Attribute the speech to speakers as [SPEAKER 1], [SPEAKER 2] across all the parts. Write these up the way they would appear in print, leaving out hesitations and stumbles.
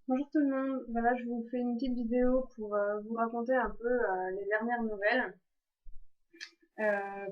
[SPEAKER 1] Bonjour tout le monde, voilà je vous fais une petite vidéo pour vous raconter un peu les dernières nouvelles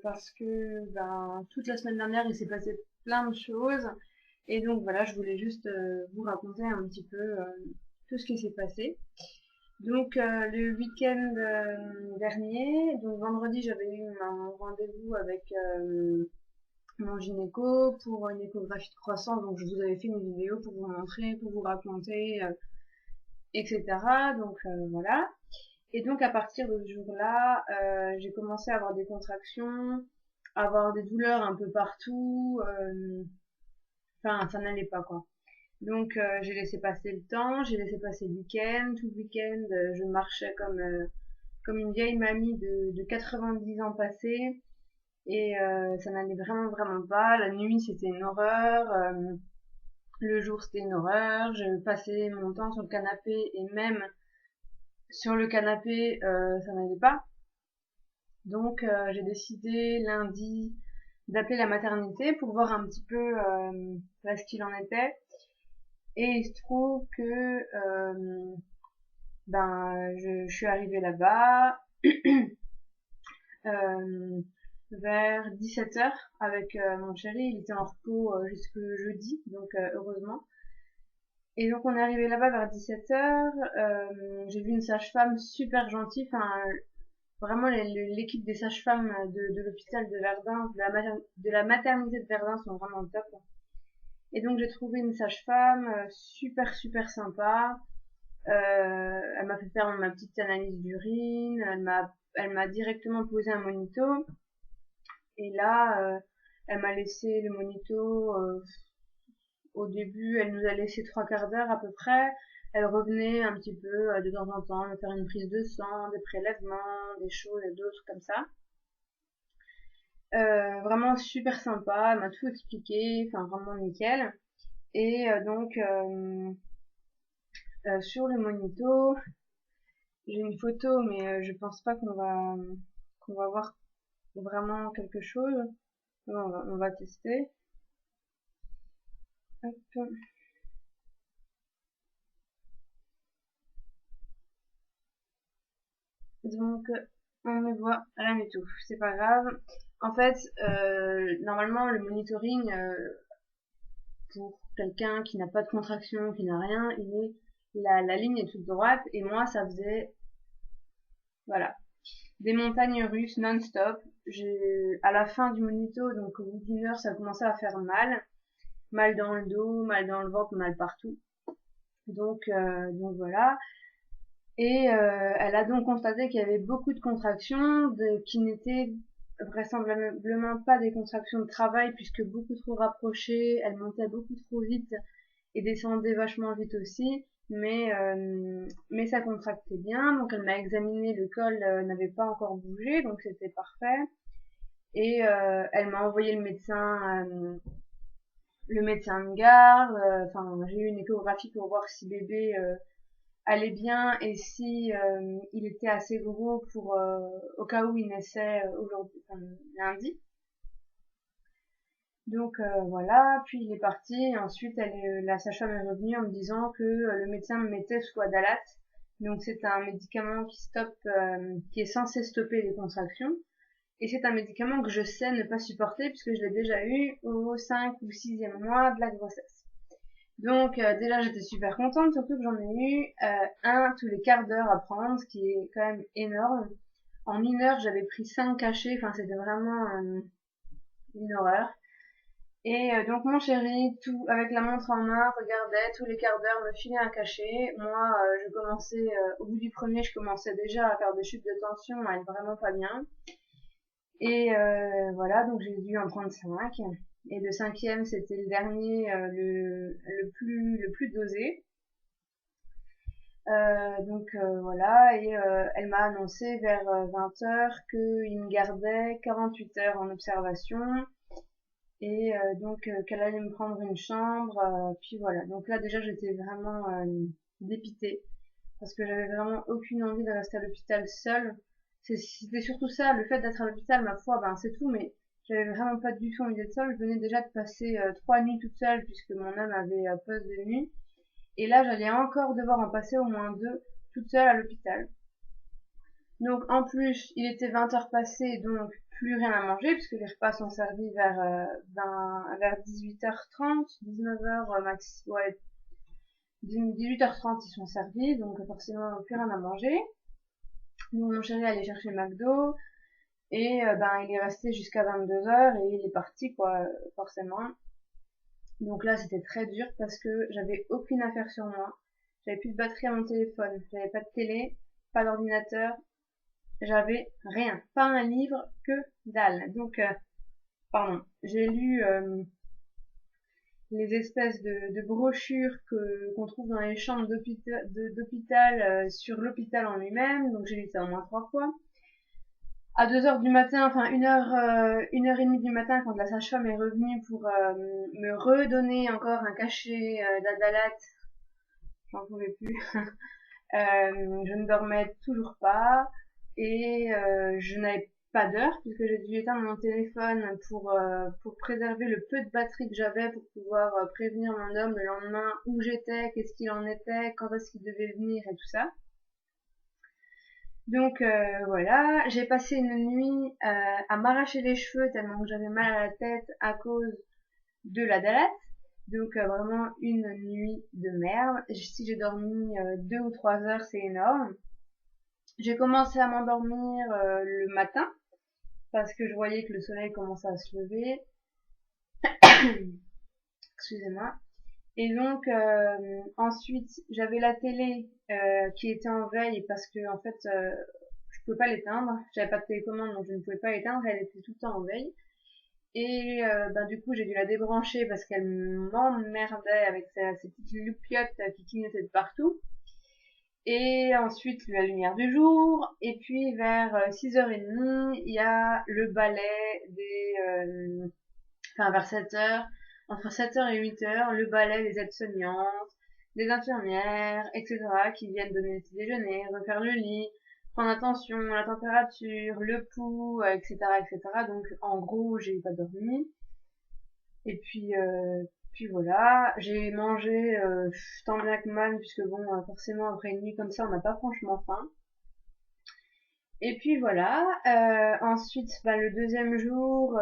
[SPEAKER 1] parce que toute la semaine dernière il s'est passé plein de choses et donc voilà je voulais juste vous raconter un petit peu tout ce qui s'est passé. Donc le week-end dernier, donc vendredi j'avais eu un rendez-vous avec mon gynéco pour une échographie de croissance, donc je vous avais fait une vidéo pour vous montrer, pour vous raconter etc. Donc voilà. Et donc à partir de ce jour-là, j'ai commencé à avoir des contractions, à avoir des douleurs un peu partout. Enfin, ça n'allait pas quoi. Donc j'ai laissé passer le temps, j'ai laissé passer le week-end. Tout le week-end, je marchais comme une vieille mamie de 90 ans passés. Et ça n'allait vraiment vraiment pas. La nuit c'était une horreur. Le jour c'était une horreur. Je passais mon temps sur le canapé et même sur le canapé, ça n'allait pas. Donc j'ai décidé lundi d'appeler la maternité pour voir un petit peu ce qu'il en était. Et il se trouve que je suis arrivée là-bas euh, vers 17 h avec mon chéri. Il était en repos jusque jeudi, donc heureusement. Et donc on est arrivé là-bas vers 17 h. J'ai vu une sage-femme super gentille. Enfin, vraiment, l'équipe des sages-femmes de l'hôpital de Verdun, de la maternité de Verdun sont vraiment top. Et donc j'ai trouvé une sage-femme super super sympa. Elle m'a fait faire ma petite analyse d'urine. Elle m'a directement posé un monito. Et là, elle m'a laissé le monito. Au début, elle nous a laissé 3/4 d'heure à peu près. Elle revenait un petit peu de temps en temps me faire une prise de sang, des prélèvements, des choses et d'autres comme ça. Vraiment super sympa, elle m'a tout expliqué, enfin vraiment nickel. Et sur le monito, j'ai une photo, mais je pense pas qu'on va voir vraiment quelque chose. On va tester. Hop. Donc on ne voit rien du tout, c'est pas grave. En fait, normalement le monitoring pour quelqu'un qui n'a pas de contraction, qui n'a rien, la ligne est toute droite et moi ça faisait voilà des montagnes russes non-stop. À la fin du monito, donc au bout d'une heure, ça commençait à faire mal. Mal dans le dos, mal dans le ventre, mal partout. Donc voilà. Et elle a donc constaté qu'il y avait beaucoup de contractions qui n'étaient vraisemblablement pas des contractions de travail puisque beaucoup trop rapprochées, elle montait beaucoup trop vite et descendait vachement vite aussi. Mais ça contractait bien, donc elle m'a examiné, le col n'avait pas encore bougé, donc c'était parfait. Et elle m'a envoyé le médecin de garde. Enfin, j'ai eu une échographie pour voir si bébé allait bien et si il était assez gros pour au cas où il naissait aujourd'hui, enfin, lundi. Donc voilà, puis il est parti et ensuite la sage-femme est revenue en me disant que le médecin me mettait sous Adalat. Donc c'est un médicament qui est censé stopper les contractions. Et c'est un médicament que je sais ne pas supporter puisque je l'ai déjà eu au 5 ou 6e mois de la grossesse. Donc déjà j'étais super contente, surtout que j'en ai eu un tous les quarts d'heure à prendre, ce qui est quand même énorme. En une heure j'avais pris 5 cachets, enfin c'était vraiment une horreur. Et donc mon chéri, tout avec la montre en main, regardait tous les quarts d'heure me filait un cachet. Moi, je commençais au bout du premier, je commençais déjà à faire des chutes de tension, à être vraiment pas bien. Et voilà, donc j'ai dû en prendre 5. Et le cinquième, c'était le dernier, le plus dosé. Voilà, et elle m'a annoncé vers 20 h qu'il me gardait 48 heures en observation et qu'elle allait me prendre une chambre. Puis voilà, donc là déjà j'étais vraiment dépitée parce que j'avais vraiment aucune envie de rester à l'hôpital seule. C'était surtout ça, le fait d'être à l'hôpital, ma foi, ben c'est tout, mais j'avais vraiment pas du tout envie d'être seule. Je venais déjà de passer 3 nuits toute seule puisque mon homme avait poste de nuit. Et là, j'allais encore devoir en passer au moins 2 toute seule à l'hôpital. Donc en plus, il était 20 heures passées, donc plus rien à manger, puisque les repas sont servis vers 18h30, 19h max, ouais, 18h30 ils sont servis, donc forcément plus rien à manger. Donc mon chéri allait chercher McDo, et il est resté jusqu'à 22h et il est parti quoi, forcément. Donc là c'était très dur parce que j'avais aucune affaire sur moi, j'avais plus de batterie à mon téléphone, j'avais pas de télé, pas d'ordinateur, j'avais rien, pas un livre, que dalle. Donc pardon, j'ai lu les espèces de brochures qu'on trouve dans les chambres d'hôpital sur l'hôpital en lui-même, donc j'ai lu ça au moins 3 fois. À 2 heures du matin, enfin 1h30 du matin, quand la sage-femme est revenue pour me redonner encore un cachet d'Adalat, j'en pouvais plus. Je ne dormais toujours pas et je n'avais pas d'heure puisque j'ai dû éteindre mon téléphone pour préserver le peu de batterie que j'avais pour pouvoir prévenir mon homme le lendemain où j'étais, qu'est-ce qu'il en était, quand est-ce qu'il devait venir et tout ça. Donc voilà, j'ai passé une nuit à m'arracher les cheveux tellement que j'avais mal à la tête à cause de la Dalat. Donc vraiment une nuit de merde. Si j'ai dormi 2 ou 3 heures, c'est énorme. J'ai commencé à m'endormir le matin parce que je voyais que le soleil commençait à se lever. Excusez-moi. Et donc ensuite j'avais la télé qui était en veille parce que en fait je pouvais pas l'éteindre. J'avais pas de télécommande donc je ne pouvais pas l'éteindre. Elle était tout le temps en veille. Et du coup j'ai dû la débrancher parce qu'elle m'emmerdait avec ses petites loupiottes qui clignotaient de partout. Et ensuite la lumière du jour, et puis vers 6h30, il y a le balai vers 7h, entre 7h et 8h, le balai des aides-soignantes, des infirmières, etc., qui viennent donner le petit déjeuner, refaire le lit, prendre attention à la température, le pouls, etc., etc. Donc en gros, j'ai pas dormi. Et puis voilà, j'ai mangé tant bien que mal, puisque bon, forcément après une nuit comme ça, on n'a pas franchement faim. Et puis voilà, ensuite, le deuxième jour,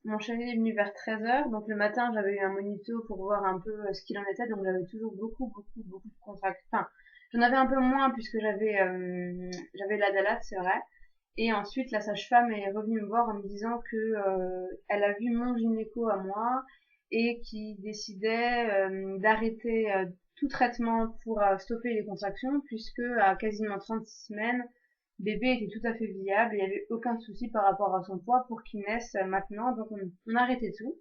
[SPEAKER 1] mon chéri est venu vers 13h, donc le matin j'avais eu un monito pour voir un peu ce qu'il en était, donc j'avais toujours beaucoup de contractions. Enfin, j'en avais un peu moins puisque j'avais la Dalat, c'est vrai. Et ensuite, la sage-femme est revenue me voir en me disant que elle a vu mon gynéco à moi et qui décidait d'arrêter tout traitement pour stopper les contractions puisque à quasiment 36 semaines, bébé était tout à fait viable et il n'y avait aucun souci par rapport à son poids pour qu'il naisse maintenant. Donc on a arrêté tout.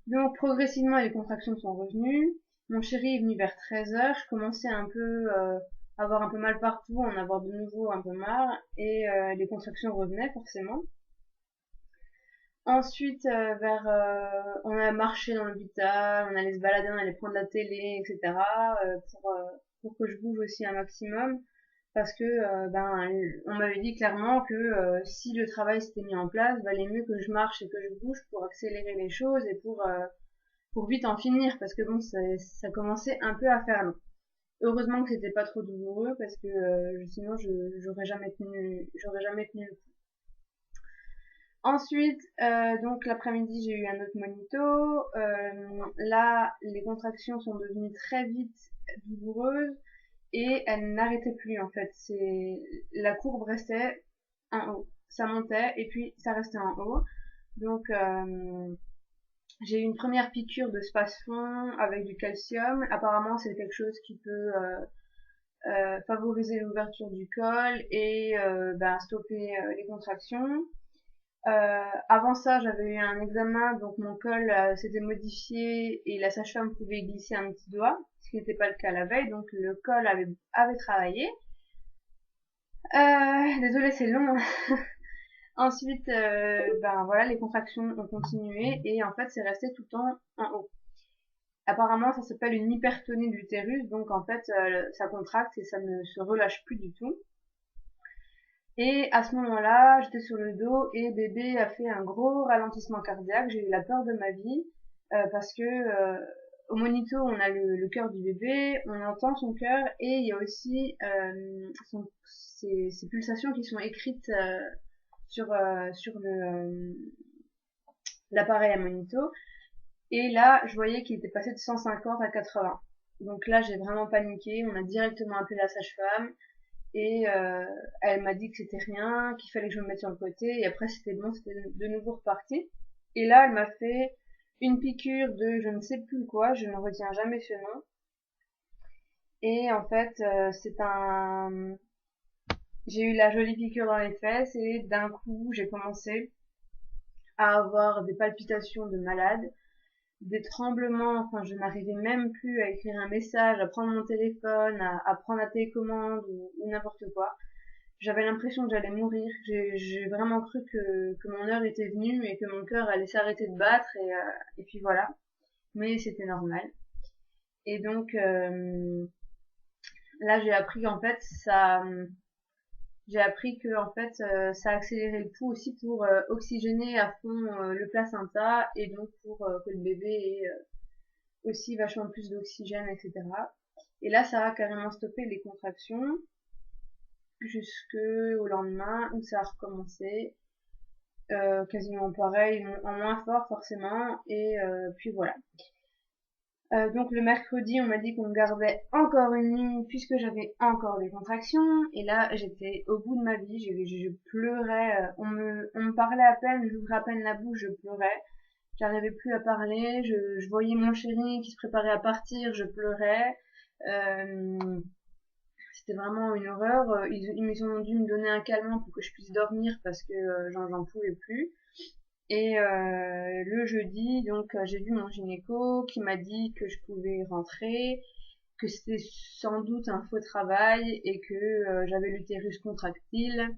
[SPEAKER 1] Donc progressivement les contractions sont revenues. Mon chéri est venu vers 13h. Je commençais un peu à avoir un peu mal partout, en avoir de nouveau un peu marre et les contractions revenaient forcément. Ensuite, on a marché dans l'hôpital, on allait se balader, on allait prendre la télé, etc. Pour que je bouge aussi un maximum parce que on m'avait dit clairement que si le travail s'était mis en place, valait mieux que je marche et que je bouge pour accélérer les choses et pour vite en finir parce que bon ça commençait un peu à faire long. Heureusement que c'était pas trop douloureux parce que sinon j'aurais jamais tenu le coup. Ensuite, donc l'après-midi, j'ai eu un autre monito. Là, les contractions sont devenues très vite douloureuses et elles n'arrêtaient plus en fait. La courbe restait en haut, ça montait et puis ça restait en haut. Donc j'ai eu une première piqûre de spasfon avec du calcium. Apparemment, c'est quelque chose qui peut favoriser l'ouverture du col et stopper les contractions. Avant ça, j'avais eu un examen, donc mon col s'était modifié et la sage-femme pouvait glisser un petit doigt, ce qui n'était pas le cas la veille, donc le col avait travaillé. Désolée, c'est long. Ensuite, voilà, les contractions ont continué et en fait, c'est resté tout le temps en haut. Apparemment, ça s'appelle une hypertonie de l'utérus, donc en fait, ça contracte et ça ne se relâche plus du tout. Et à ce moment-là, j'étais sur le dos et bébé a fait un gros ralentissement cardiaque. J'ai eu la peur de ma vie parce que au monito, on a le cœur du bébé, on entend son cœur et il y a aussi ses pulsations qui sont écrites sur l'appareil à monito. Et là, je voyais qu'il était passé de 150 à 80. Donc là, j'ai vraiment paniqué. On a directement appelé la sage-femme et elle m'a dit que c'était rien, qu'il fallait que je me mette sur le côté. Et après, c'était bon, c'était de nouveau reparti. Et là, elle m'a fait une piqûre de je ne sais plus quoi, je ne retiens jamais ce nom. Et en fait, j'ai eu la jolie piqûre dans les fesses et d'un coup, j'ai commencé à avoir des palpitations de malade, des tremblements, enfin je n'arrivais même plus à écrire un message, à prendre mon téléphone, à prendre la télécommande ou n'importe quoi. J'avais l'impression que j'allais mourir. J'ai vraiment cru que mon heure était venue et que mon cœur allait s'arrêter de battre et puis voilà. Mais c'était normal. Et donc là j'ai appris qu'en fait ça accélérait le pouls aussi pour oxygéner à fond le placenta et donc pour que le bébé ait aussi vachement plus d'oxygène, etc. Et là, ça a carrément stoppé les contractions jusqu'au lendemain où ça a recommencé. Quasiment pareil, en moins fort forcément, et puis voilà. Donc le mercredi, on m'a dit qu'on me gardait encore une nuit puisque j'avais encore des contractions. Et là, j'étais au bout de ma vie. Je pleurais. On me parlait à peine, j'ouvrais à peine la bouche, je pleurais. J'arrivais plus à parler. Je voyais mon chéri qui se préparait à partir, je pleurais. C'était vraiment une horreur. Ils ont dû me donner un calmant pour que je puisse dormir parce que j'en pouvais plus. Et le jeudi, donc j'ai vu mon gynéco qui m'a dit que je pouvais rentrer, que c'était sans doute un faux travail et que j'avais l'utérus contractile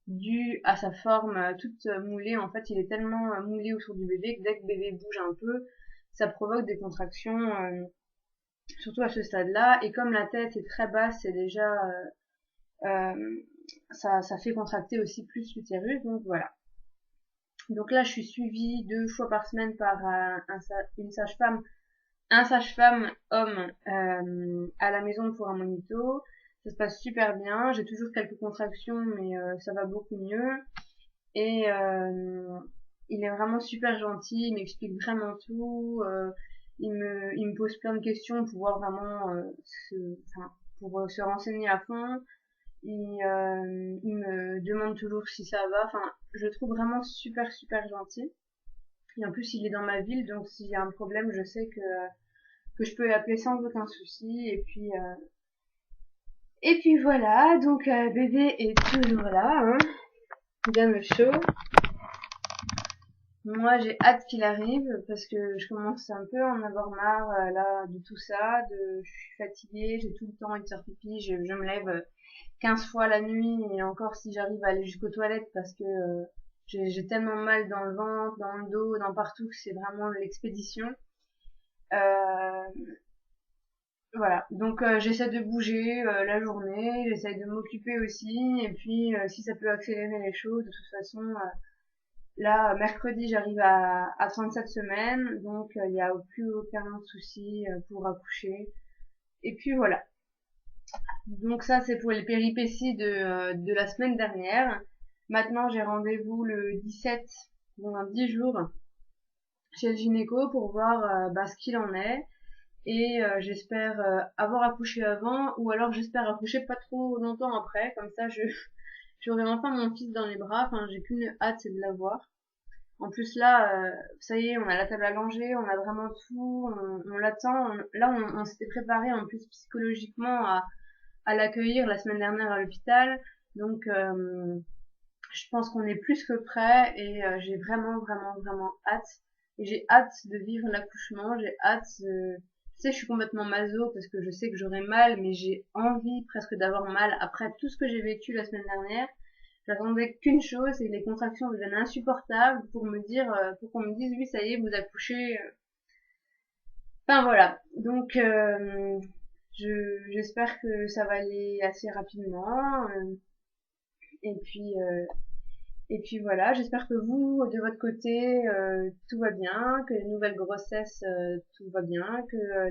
[SPEAKER 1] dû à sa forme toute moulée. En fait, il est tellement moulé autour du bébé que dès que le bébé bouge un peu, ça provoque des contractions, surtout à ce stade-là. Et comme la tête est très basse, c'est déjà ça fait contracter aussi plus l'utérus. Donc voilà. Donc là, je suis suivie 2 fois par semaine par une sage-femme, un sage-femme homme à la maison pour un monito. Ça se passe super bien. J'ai toujours quelques contractions, mais ça va beaucoup mieux. Et il est vraiment super gentil. Il m'explique vraiment tout. Il me pose plein de questions pour voir vraiment pour se renseigner à fond. Il me demande toujours si ça va. Enfin, je le trouve vraiment super super gentil. Et en plus, il est dans ma ville, donc s'il y a un problème, je sais que je peux l'appeler sans aucun souci. Et puis voilà. Donc bébé est toujours là, hein, bien au chaud. Moi, j'ai hâte qu'il arrive parce que je commence un peu à en avoir marre là de tout ça. Je suis fatiguée, j'ai tout le temps envie de faire pipi. Je me lève 15 fois la nuit et encore si j'arrive à aller jusqu'aux toilettes parce que j'ai tellement mal dans le ventre, dans le dos, dans partout que c'est vraiment l'expédition. Euh, voilà, donc j'essaie de bouger la journée, j'essaie de m'occuper aussi et puis si ça peut accélérer les choses, de toute façon là mercredi j'arrive à 37 semaines donc il n'y a plus aucun souci pour accoucher et puis voilà. Donc ça, c'est pour les péripéties de la semaine dernière. Maintenant, j'ai rendez-vous le 17, donc dans 10 jours, chez le gynéco pour voir ce qu'il en est. Et j'espère avoir accouché avant, ou alors j'espère accoucher pas trop longtemps après. Comme ça, j'aurai enfin mon fils dans les bras. Enfin, j'ai qu'une hâte, c'est de l'avoir. En plus là, ça y est, on a la table à langer, on a vraiment tout, on l'attend. On s'était préparé en plus psychologiquement à l'accueillir la semaine dernière à l'hôpital. Donc je pense qu'on est plus que prêt et j'ai vraiment vraiment vraiment hâte. Et j'ai hâte de vivre l'accouchement, j'ai hâte de... Tu sais, je suis complètement maso parce que je sais que j'aurai mal, mais j'ai envie presque d'avoir mal après tout ce que j'ai vécu la semaine dernière. J'attendais qu'une chose, c'est que les contractions deviennent insupportables pour me dire, pour qu'on me dise oui, ça y est, vous accouchez. Enfin voilà. Donc j'espère que ça va aller assez rapidement. Et puis Et puis voilà, j'espère que vous, de votre côté, tout va bien, que les nouvelles grossesses, tout va bien, que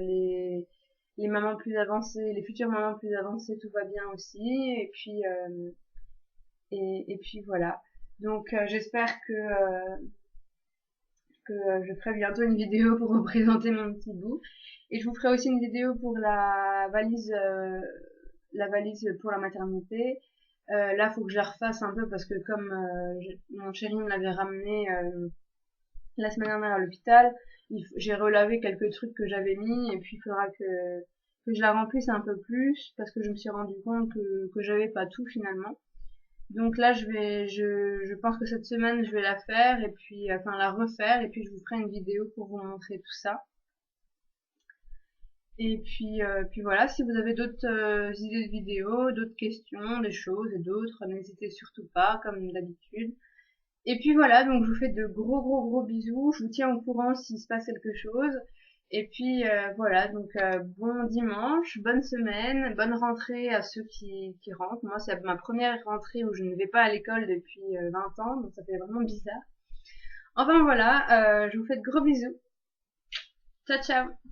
[SPEAKER 1] les mamans plus avancées, les futures mamans plus avancées, tout va bien aussi. Et puis voilà. Donc j'espère que je ferai bientôt une vidéo pour vous présenter mon petit bout. Et je vous ferai aussi une vidéo pour la valise pour la maternité. Là, faut que je la refasse un peu parce que comme mon chéri me l'avait ramené la semaine dernière à l'hôpital, j'ai relavé quelques trucs que j'avais mis et puis il faudra que je la remplisse un peu plus parce que je me suis rendu compte que j'avais pas tout finalement. Donc là, je pense que cette semaine, je vais la faire et puis, enfin, la refaire et puis je vous ferai une vidéo pour vous montrer tout ça. Et puis voilà, si vous avez d'autres idées de vidéos, d'autres questions, des choses et d'autres, n'hésitez surtout pas, comme d'habitude. Et puis voilà, donc je vous fais de gros bisous. Je vous tiens au courant s'il se passe quelque chose. Et puis voilà, donc bon dimanche, bonne semaine, bonne rentrée à ceux qui rentrent. Moi, c'est ma première rentrée où je ne vais pas à l'école depuis 20 ans, donc ça fait vraiment bizarre. Enfin voilà, je vous fais de gros bisous. Ciao ciao!